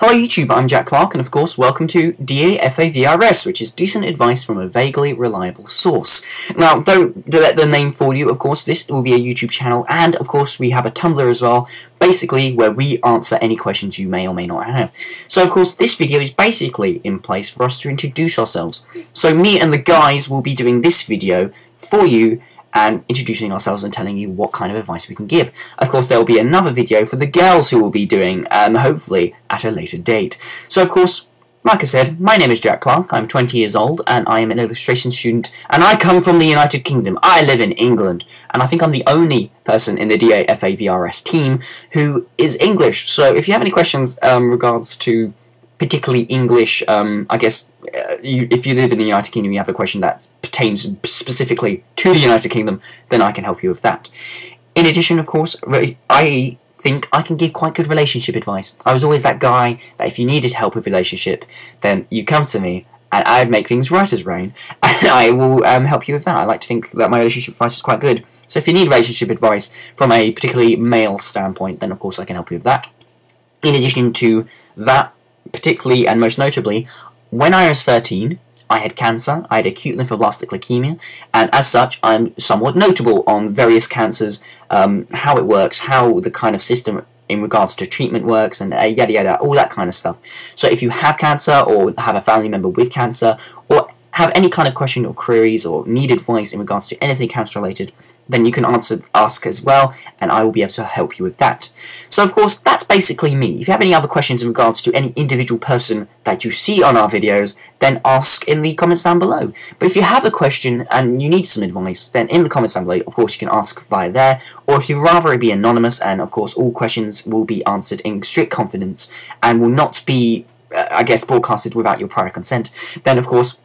Hello YouTube, I'm Jack Clark, and of course welcome to dafavrs, which is decent advice from a vaguely reliable source. Now, don't let the name fool you, of course, this will be a YouTube channel, and of course we have a Tumblr as well, basically where we answer any questions you may or may not have. So of course this video is basically in place for us to introduce ourselves. So me and the guys will be doing this video for you, and introducing ourselves and telling you what kind of advice we can give. Of course, there will be another video for the girls who will be doing, hopefully, at a later date. So, of course, like I said, my name is Jack Clark, I'm 20 years old, and I am an illustration student, and I come from the United Kingdom. I live in England, and I think I'm the only person in the dafavrs team who is English. So, if you have any questions regards to particularly English, I guess, if you live in the United Kingdom, you have a question that pertains specifically to the United Kingdom, then I can help you with that. In addition, of course, I think I can give quite good relationship advice. I was always that guy that if you needed help with relationship, then you come to me, and I'd make things right as rain, and I will help you with that. I like to think that my relationship advice is quite good. So if you need relationship advice from a particularly male standpoint, then of course I can help you with that. In addition to that, particularly and most notably, when I was 13, I had cancer. I had acute lymphoblastic leukemia, and as such, I'm somewhat notable on various cancers, how it works, how the kind of system in regards to treatment works, and yada yada, all that kind of stuff. So if you have cancer, or have a family member with cancer, or have any kind of question or queries, or need advice in regards to anything cancer related, then you can ask as well, and I will be able to help you with that. So of course, that's basically me. If you have any other questions in regards to any individual person that you see on our videos, then ask in the comments down below. But if you have a question and you need some advice, then in the comments down below, of course, you can ask via there, or if you'd rather it be anonymous, and of course, all questions will be answered in strict confidence, and will not be, I guess, broadcasted without your prior consent, then of course,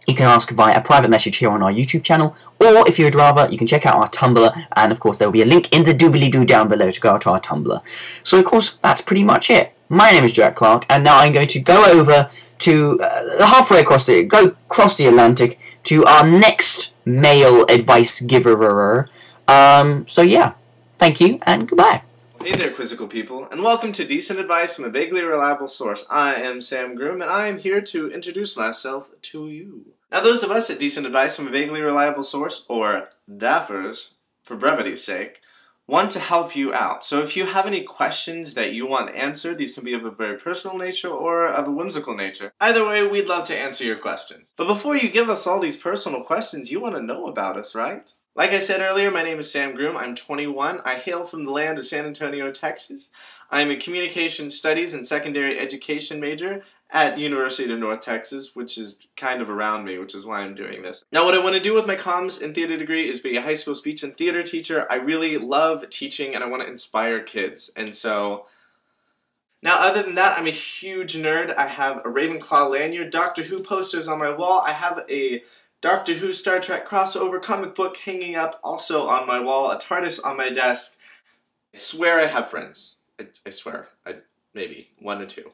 you can ask via a private message here on our YouTube channel, or if you would rather, you can check out our Tumblr, and of course there will be a link in the doobly-doo down below to go to our Tumblr. So of course, that's pretty much it. My name is Jack Clark, and now I'm going to go over to halfway across the Atlantic to our next male advice giver. So yeah, thank you and goodbye. Hey there, quizzical people, and welcome to Decent Advice from a Vaguely Reliable Source. I am Sam Groom, and I am here to introduce myself to you. Now, those of us at Decent Advice from a Vaguely Reliable Source, or dafavrs, for brevity's sake, want to help you out. So if you have any questions that you want answered, these can be of a very personal nature or of a whimsical nature. Either way, we'd love to answer your questions. But before you give us all these personal questions, you want to know about us, right? Like I said earlier, my name is Sam Groom. I'm 21. I hail from the land of San Antonio, Texas. I am a communication studies and secondary education major at University of North Texas, which is kind of around me, which is why I'm doing this. Now, what I want to do with my comms and theater degree is be a high school speech and theater teacher. I really love teaching, and I want to inspire kids. And so, now other than that, I'm a huge nerd. I have a Ravenclaw lanyard, Doctor Who posters on my wall. I have a Doctor Who Star Trek crossover comic book hanging up also on my wall, a TARDIS on my desk. I swear I have friends. I swear. Maybe one or two.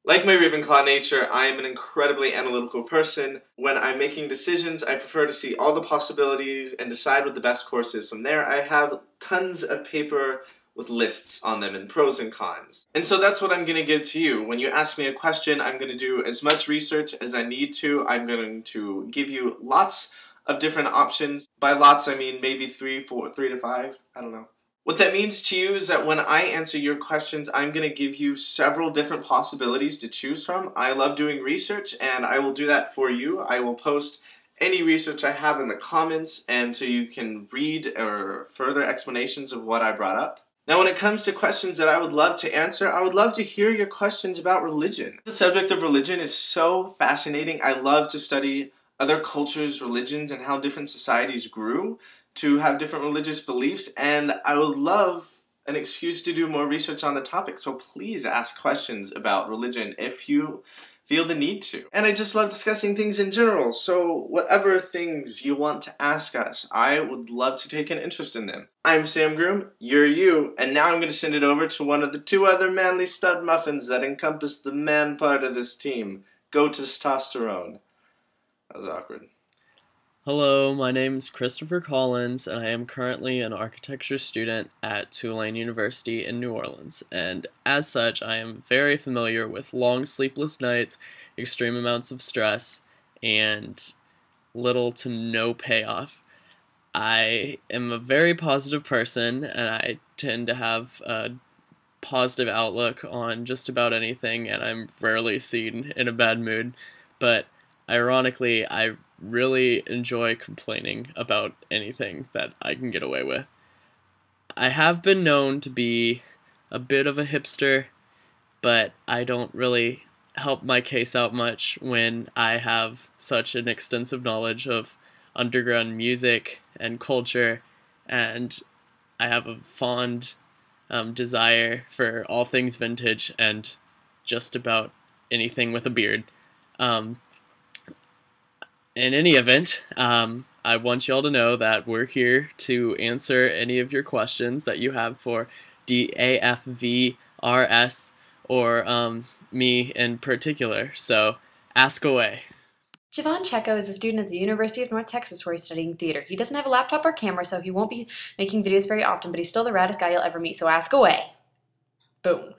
Like my Ravenclaw nature, I am an incredibly analytical person. When I'm making decisions, I prefer to see all the possibilities and decide what the best course is. From there, I have tons of paper with lists on them and pros and cons. And so that's what I'm going to give to you. When you ask me a question, I'm going to do as much research as I need to. I'm going to give you lots of different options. By lots, I mean maybe 3 to 5. I don't know. What that means to you is that when I answer your questions, I'm going to give you several different possibilities to choose from. I love doing research, and I will do that for you. I will post any research I have in the comments, and so you can read or further explanations of what I brought up. Now, when it comes to questions that I would love to answer, I would love to hear your questions about religion. The subject of religion is so fascinating. I love to study other cultures, religions, and how different societies grew to have different religious beliefs, and I would love an excuse to do more research on the topic, so please ask questions about religion if you feel the need to. And I just love discussing things in general, so whatever things you want to ask us, I would love to take an interest in them. I'm Sam Groom, you're you, and now I'm going to send it over to one of the 2 other manly stud muffins that encompass the man part of this team. Go testosterone. That was awkward. Hello, my name is Christopher Collins, and I am currently an architecture student at Tulane University in New Orleans. And as such, I am very familiar with long sleepless nights, extreme amounts of stress, and little to no payoff. I am a very positive person, and I tend to have a positive outlook on just about anything, and I'm rarely seen in a bad mood. But ironically, I really enjoy complaining about anything that I can get away with. I have been known to be a bit of a hipster, but I don't really help my case out much when I have such an extensive knowledge of underground music and culture, and I have a fond desire for all things vintage and just about anything with a beard. Um, in any event, I want y'all to know that we're here to answer any of your questions that you have for DAFVRS or me in particular. So ask away. Javon Checo is a student at the University of North Texas where he's studying theater. He doesn't have a laptop or camera, so he won't be making videos very often, but he's still the raddest guy you'll ever meet, so ask away. Boom.